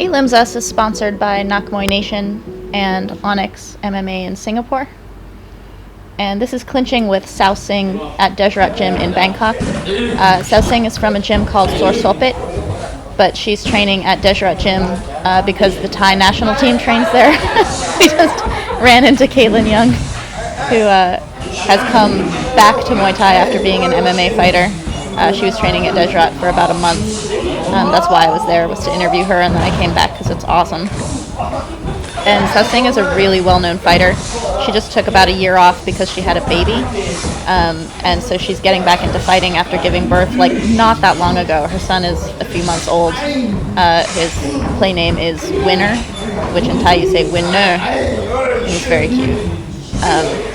Limbs Us is sponsored by Muay Nation and Onyx MMA in Singapore. And this is Clinching with Sawsing at Dejrat Gym in Bangkok. Sawsing is from a gym called Sylvie, but she's training at Dejrat Gym because the Thai national team trains there. We just ran into Caitlin Young, who has come back to Muay Thai after being an MMA fighter. She was training at Dejrat for about a month. That's why I was there, was to interview her, and then I came back because it's awesome. And Sawsing is a really well-known fighter. She just took about a year off because she had a baby. And so she's getting back into fighting after giving birth, like, not that long ago. Her son is a few months old. His play name is Winner, which in Thai you say Winner. He's very cute.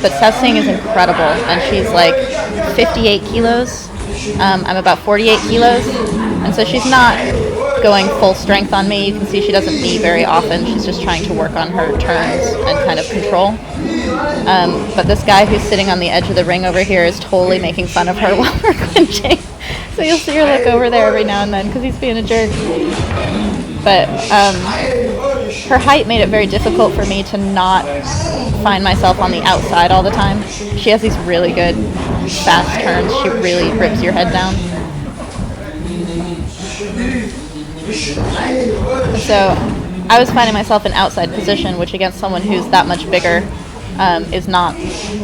But Sawsing is incredible, and she's like 58 kilos. I'm about 48 kilos, and so she's not going full strength on me. You can see she doesn't knee very often. She's just trying to work on her turns and kind of control. But this guy who's sitting on the edge of the ring over here is totally making fun of her while we're clinching. So you'll see her look over there every now and then because he's being a jerk. But her height made it very difficult for me to not find myself on the outside all the time. She has these really good fast turns. She really rips your head down. So I was finding myself in outside position, which against someone who's that much bigger is not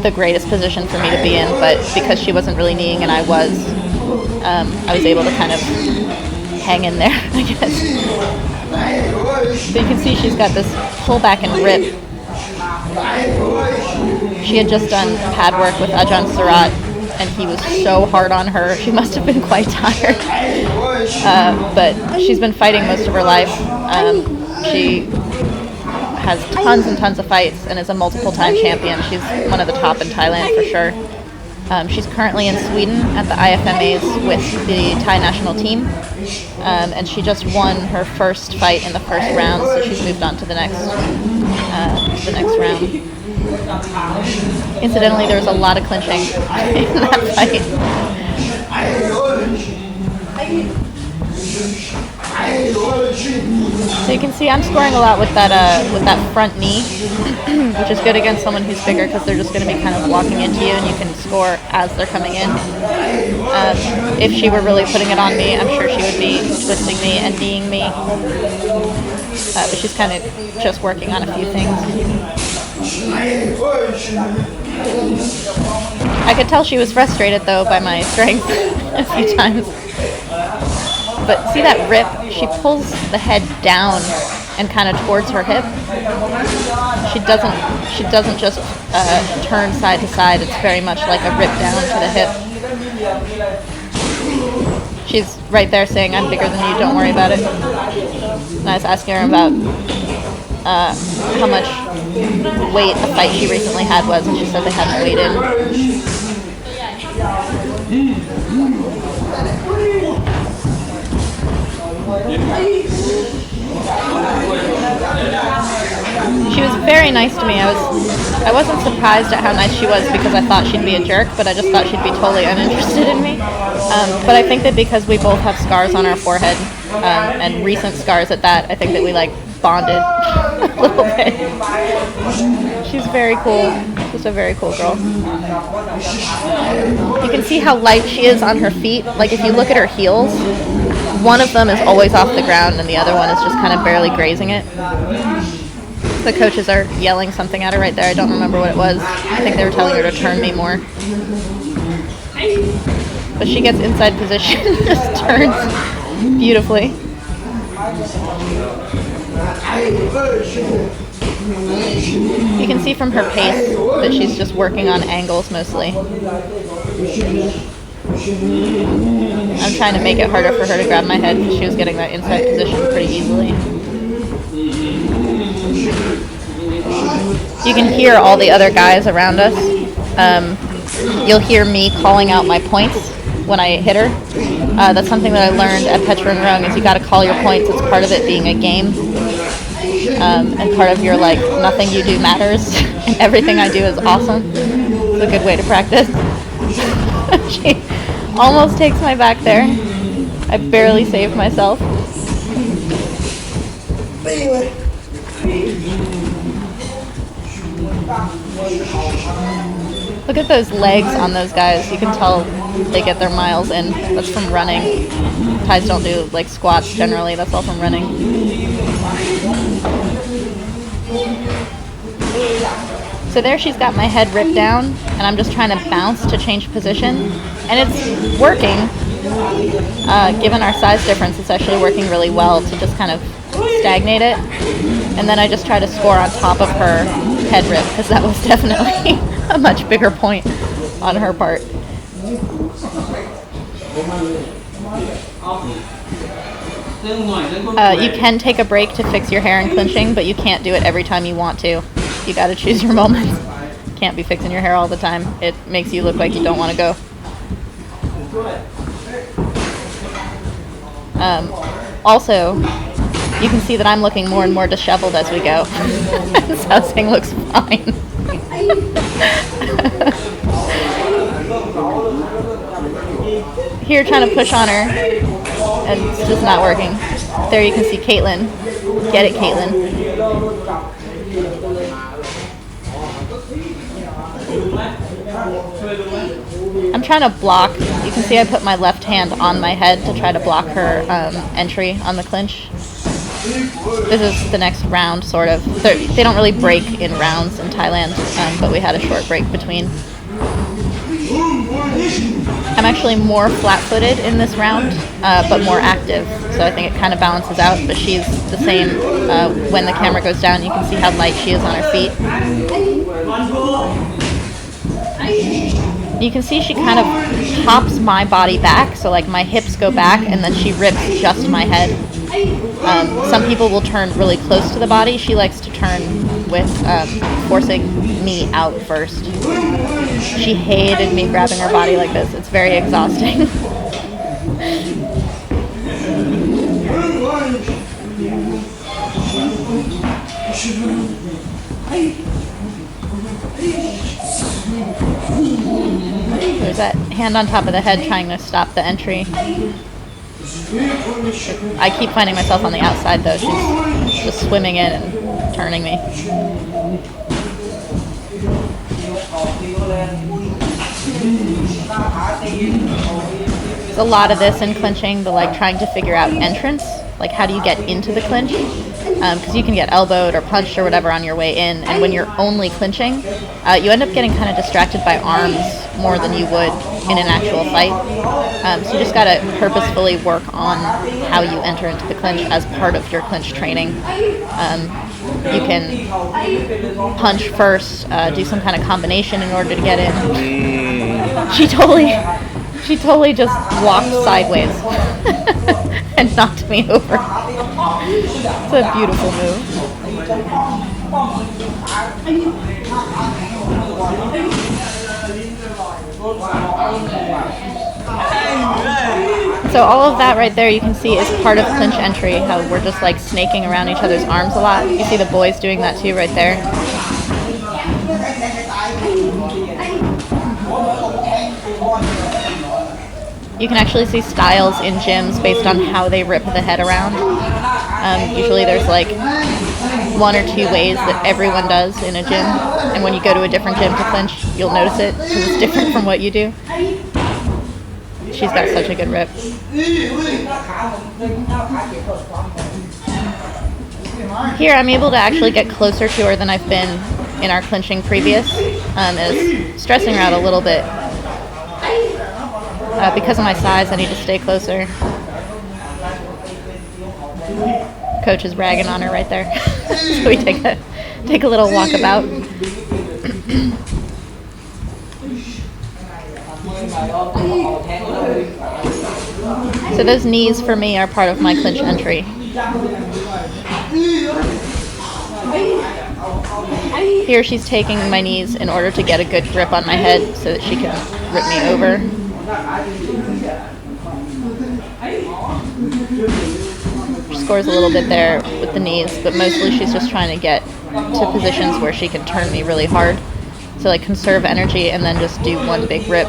the greatest position for me to be in. But because she wasn't really kneeing and I was able to kind of hang in there, I guess. So you can see she's got this pull back and rip. She had just done pad work with Ajahn Surat, and he was so hard on her. She must have been quite tired. But she's been fighting most of her life. She has tons and tons of fights and is a multiple-time champion. She's one of the top in Thailand for sure. She's currently in Sweden at the IFMAs with the Thai national team. And she just won her first fight in the first round, so she's moved on to the next round. Incidentally, there was a lot of clinching in that fight. So you can see I'm scoring a lot with that front knee, which is good against someone who's bigger because they're just going to be kind of walking into you, and you can score as they're coming in. If she were really putting it on me, I'm sure she would be twisting me and kneeing me. But she's kind of just working on a few things. I could tell she was frustrated, though, by my strength a few times. But see that rip? She pulls the head down and kind of towards her hip. She doesn't just turn side to side. It's very much like a rip down to the hip. She's right there saying, "I'm bigger than you, don't worry about it." And I was asking her about how much weight a fight she recently had was, and she said they hadn't weighed in. She was very nice to me. I wasn't surprised at how nice she was because I thought she'd be a jerk, but I just thought she'd be totally uninterested in me. But I think that because we both have scars on our forehead, and recent scars at that, I think that we bonded a little bit. She's very cool. She's a very cool girl. You can see how light she is on her feet. Like if you look at her heels, one of them is always off the ground and the other one is just kind of barely grazing it. The coaches are yelling something at her right there. I don't remember what it was. I think they were telling her to turn me more. But she gets inside position and just turns beautifully. You can see from her pace that she's just working on angles mostly. I'm trying to make it harder for her to grab my head because she was getting that inside position pretty easily. You can hear all the other guys around us. You'll hear me calling out my points when I hit her. That's something that I learned at Petra and Rung, is you got to call your points. It's part of it being a game. And part of your, nothing you do matters, and everything I do is awesome. It's a good way to practice. She almost takes my back there. I barely saved myself. Look at those legs on those guys. You can tell they get their miles in. That's from running. Thais don't do like squats generally. That's all from running. So there she's got my head ripped down, and I'm just trying to bounce to change position. And it's working. Given our size difference, it's actually working really well to just kind of stagnate it. And then I just try to score on top of her head rip, because that was definitely a much bigger point on her part. You can take a break to fix your hair in clinching, but you can't do it every time you want to. You gotta choose your moments. Can't be fixing your hair all the time. It makes you look like you don't want to go. Also, you can see that I'm looking more and more disheveled as we go. Sawsing looks fine. Here trying to push on her, and it's just not working. There you can see Caitlin. Get it, Caitlin. I'm trying to block. You can see I put my left hand on my head to try to block her entry on the clinch. This is the next round, sort of. They don't really break in rounds in Thailand, but we had a short break between. I'm actually more flat-footed in this round, but more active, so I think it kind of balances out, but she's the same. When the camera goes down, you can see how light she is on her feet. You can see she kind of pops my body back, so like my hips go back, and then she rips just my head. Some people will turn really close to the body. She likes to turn with forcing me out first. She hated me grabbing her body like this. It's very exhausting. There's that hand on top of the head trying to stop the entry. I keep finding myself on the outside though. She's just swimming in and turning me. There's a lot of this in clinching, the like trying to figure out entrance. Like how do you get into the clinch? Because you can get elbowed or punched or whatever on your way in, and when you're only clinching, you end up getting kind of distracted by arms more than you would in an actual fight. So you just got to purposefully work on how you enter into the clinch as part of your clinch training. You can punch first, do some kind of combination in order to get in. She totally just walked sideways and knocked me over. It's a beautiful move. So all of that right there you can see is part of clinch entry, how we're just like snaking around each other's arms a lot. You see the boys doing that too right there. You can actually see styles in gyms based on how they rip the head around. Usually there's like 1 or 2 ways that everyone does in a gym, and when you go to a different gym to clinch, you'll notice it because it's different from what you do. She's got such a good rip. Here I'm able to actually get closer to her than I've been in our clinching previous. Is stressing her out a little bit. Because of my size, I need to stay closer. Coach is ragging on her right there. So we take a little walkabout. So those knees for me are part of my clinch entry. Here she's taking my knees in order to get a good grip on my head so that she can rip me over. She scores a little bit there with the knees, but mostly she's just trying to get to positions where she can turn me really hard. So like conserve energy and then just do one big rip.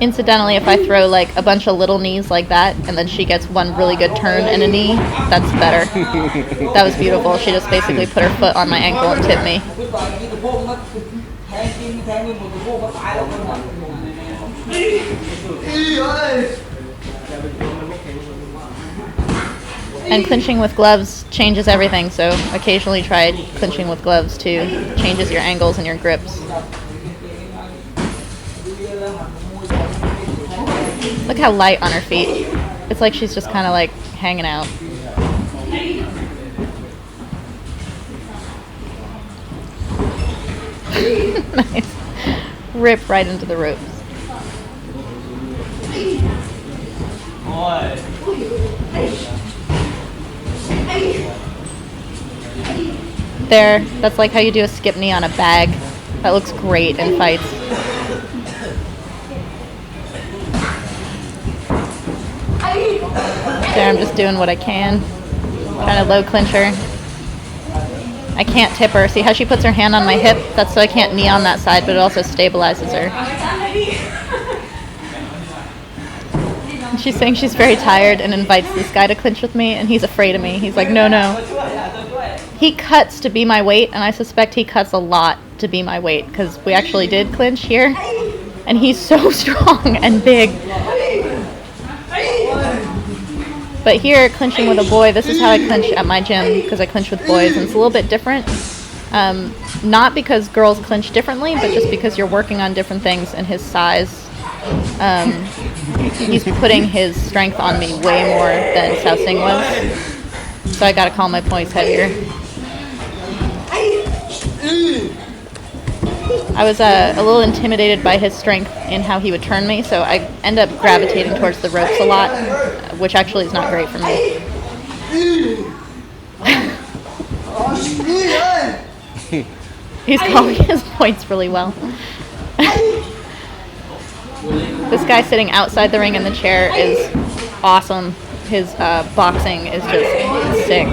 Incidentally, if I throw like a bunch of little knees like that, and then she gets one really good turn and a knee, that's better. That was beautiful. She just basically put her foot on my ankle and tipped me. And clinching with gloves changes everything, so occasionally try clinching with gloves too. Changes your angles and your grips. Look how light on her feet. It's like she's just kind of like hanging out. Nice. Rip right into the ropes. There, that's like how you do a skip knee on a bag. That looks great in fights. There, I'm just doing what I can. Trying to low clinch her. I can't tip her. See how she puts her hand on my hip? That's so I can't knee on that side, but it also stabilizes her. And she's saying she's very tired and invites this guy to clinch with me, and he's afraid of me. He's like, no, no. He cuts to be my weight, and I suspect he cuts a lot to be my weight, because we actually did clinch here, and he's so strong and big. But here, clinching with a boy, this is how I clinch at my gym, because I clinch with boys, and it's a little bit different. Not because girls clinch differently, but just because you're working on different things, and his size, he's putting his strength on me way more than Sawsing was. So I gotta call my points heavier. I was a little intimidated by his strength in how he would turn me, so I end up gravitating towards the ropes a lot, which actually is not great for me. He's calling his points really well. This guy sitting outside the ring in the chair is awesome. His boxing is just sick.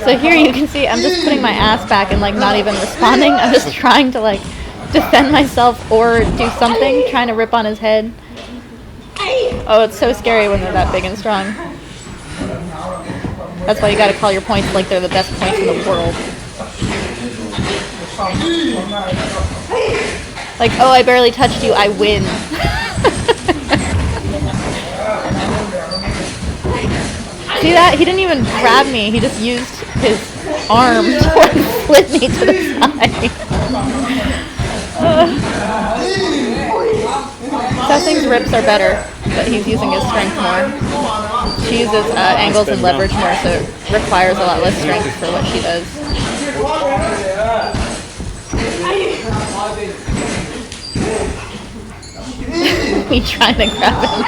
So here you can see I'm just putting my ass back and like not even responding. I'm just trying to like defend myself or do something, trying to rip on his head. Oh, it's so scary when they're that big and strong. That's why you gotta call your points like they're the best points in the world. Like, oh, I barely touched you, I win. See that? He didn't even grab me. He just used his arm to like flip me to the side. Sawsing's rips are better, but he's using his strength more. She uses angles and leverage more, so it requires a lot less strength for what she does. Me trying to grab him.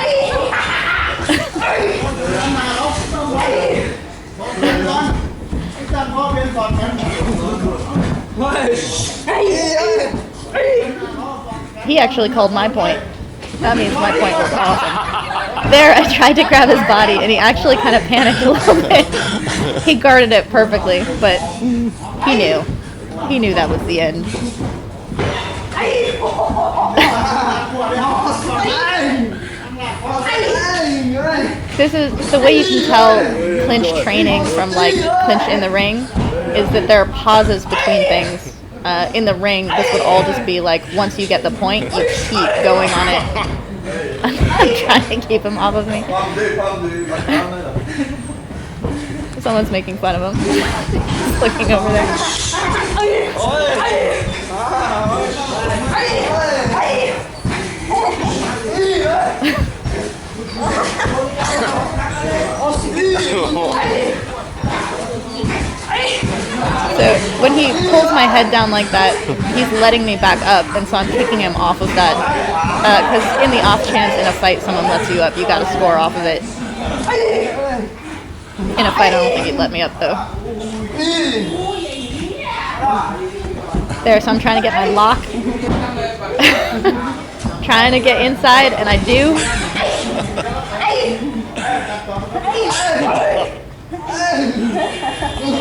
He actually called my point. That means my point was awesome. There, I tried to grab his body, and he actually kind of panicked a little bit. He guarded it perfectly, but he knew. He knew that was the end. This is the way you can tell clinch training from like clinch in the ring is that there are pauses between things. In the ring, this would all just be like once you get the point, you keep going on it. I'm trying to keep him off of me. Someone's making fun of him. He's looking over there. So when he pulls my head down like that, he's letting me back up, and so I'm kicking him off of that. Because in the off chance in a fight someone lets you up, you gotta score off of it. In a fight, I don't think he'd let me up though. There, so I'm trying to get my lock. Trying to get inside, and I do.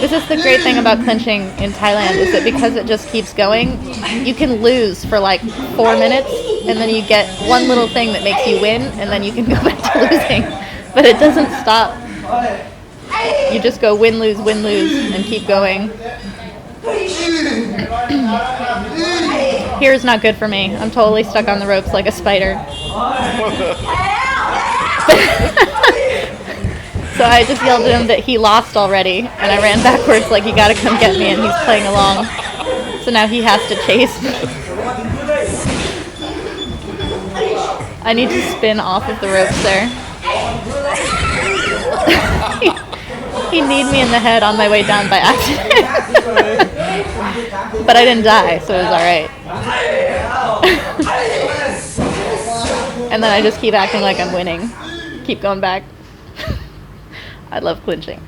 This is the great thing about clinching in Thailand, is that because it just keeps going, you can lose for like 4 minutes, and then you get one little thing that makes you win, and then you can go back to losing. But it doesn't stop. You just go win, lose, and keep going. Here's not good for me. I'm totally stuck on the ropes like a spider. So I just yelled at him that he lost already, and I ran backwards like, you gotta come get me, and he's playing along. So now he has to chase me. I need to spin off of the ropes there. He kneed me in the head on my way down by accident. But I didn't die, so it was alright. And then I just keep acting like I'm winning. Keep going back. I love clinching.